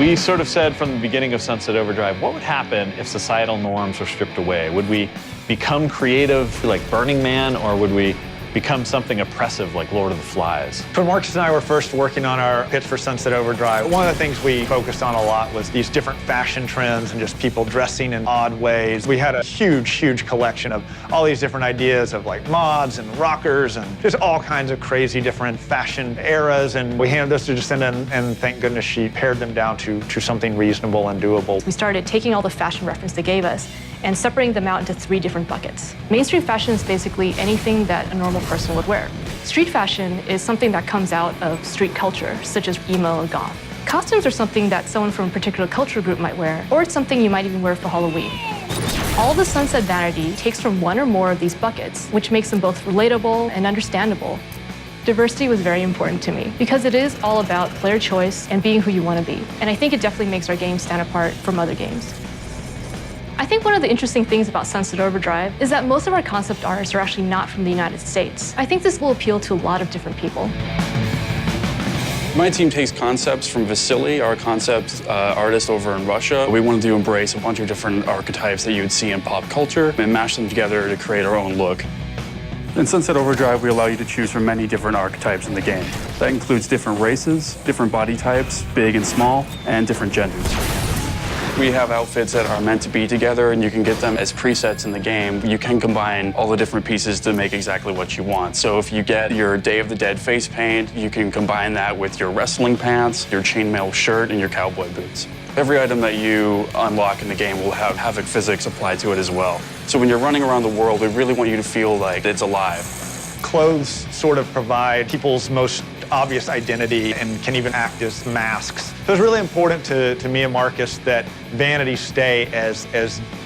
We sort of said from the beginning of Sunset Overdrive, what would happen if societal norms were stripped away? Would we become creative like Burning Man, or would we become something oppressive like Lord of the Flies? When Marcus and I were first working on our pitch for Sunset Overdrive, one of the things we focused on a lot was these different fashion trends and just people dressing in odd ways. We had a huge collection of all these different ideas of like mods and rockers and just all kinds of crazy different fashion eras, and we handed those to Jacinda, and thank goodness she pared them down to something reasonable and doable. We started taking all the fashion reference they gave us and separating them out into 3 different buckets. Mainstream fashion is basically anything that a normal person would wear. Street fashion is something that comes out of street culture, such as emo and goth. Costumes are something that someone from a particular culture group might wear, or it's something you might even wear for Halloween. All the Sunset vanity takes from one or more of these buckets, which makes them both relatable and understandable. Diversity was very important to me because it is all about player choice and being who you want to be. And I think it definitely makes our game stand apart from other games. I think one of the interesting things about Sunset Overdrive is that most of our concept artists are actually not from the United States. I think this will appeal to a lot of different people. My team takes concepts from Vasily, our concept artist over in Russia. We wanted to embrace a bunch of different archetypes that you would see in pop culture and mash them together to create our own look. In Sunset Overdrive, we allow you to choose from many different archetypes in the game. That includes different races, different body types, big and small, and different genders. We have outfits that are meant to be together, and you can get them as presets in the game. You can combine all the different pieces to make exactly what you want. So if you get your Day of the Dead face paint, you can combine that with your wrestling pants, your chainmail shirt, and your cowboy boots. Every item that you unlock in the game will have Havoc physics applied to it as well. So when you're running around the world, we really want you to feel like it's alive. Clothes sort of provide people's most obvious identity and can even act as masks. So it's really important to me and Marcus that vanity stay as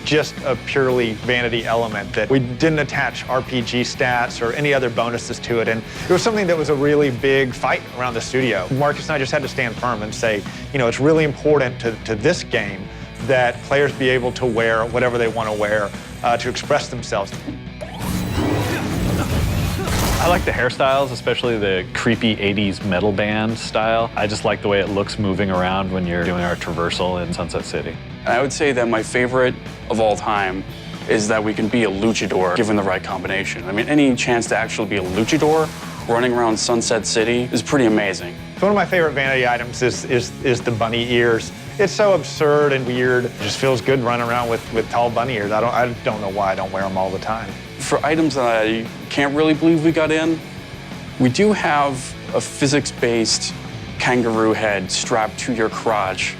just a purely vanity element, that we didn't attach RPG stats or any other bonuses to it. And it was something that was a really big fight around the studio. Marcus and I just had to stand firm and say, you know, it's really important to this game that players be able to wear whatever they want to wear to express themselves. I like the hairstyles, especially the creepy 80s metal band style. I just like the way it looks moving around when you're doing our traversal in Sunset City. And I would say that my favorite of all time is that we can be a luchador given the right combination. I mean, any chance to actually be a luchador running around Sunset City is pretty amazing. One of my favorite vanity items is the bunny ears. It's so absurd and weird. It just feels good running around with tall bunny ears. I don't know why I don't wear them all the time. For items that I can't really believe we got in, we do have a physics-based kangaroo head strapped to your crotch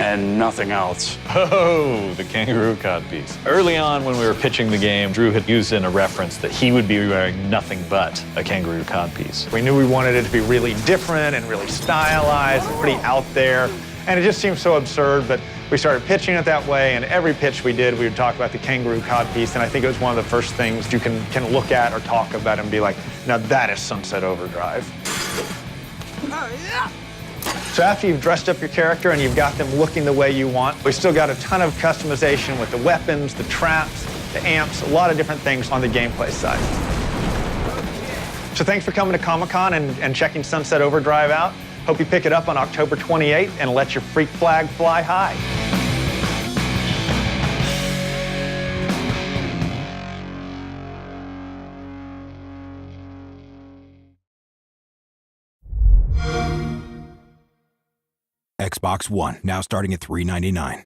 and nothing else. Oh, the kangaroo codpiece. Early on when we were pitching the game, Drew had used in a reference that he would be wearing nothing but a kangaroo codpiece. We knew we wanted it to be really different and really stylized and pretty out there. And it just seemed so absurd, but we started pitching it that way, and every pitch we did, we would talk about the kangaroo codpiece, and I think it was one of the first things you can look at or talk about and be like, now that is Sunset Overdrive. So after you've dressed up your character and you've got them looking the way you want, we still got a ton of customization with the weapons, the traps, the amps, a lot of different things on the gameplay side. So thanks for coming to Comic-Con and checking Sunset Overdrive out. Hope you pick it up on October 28th and let your freak flag fly high. Xbox One, now starting at $399.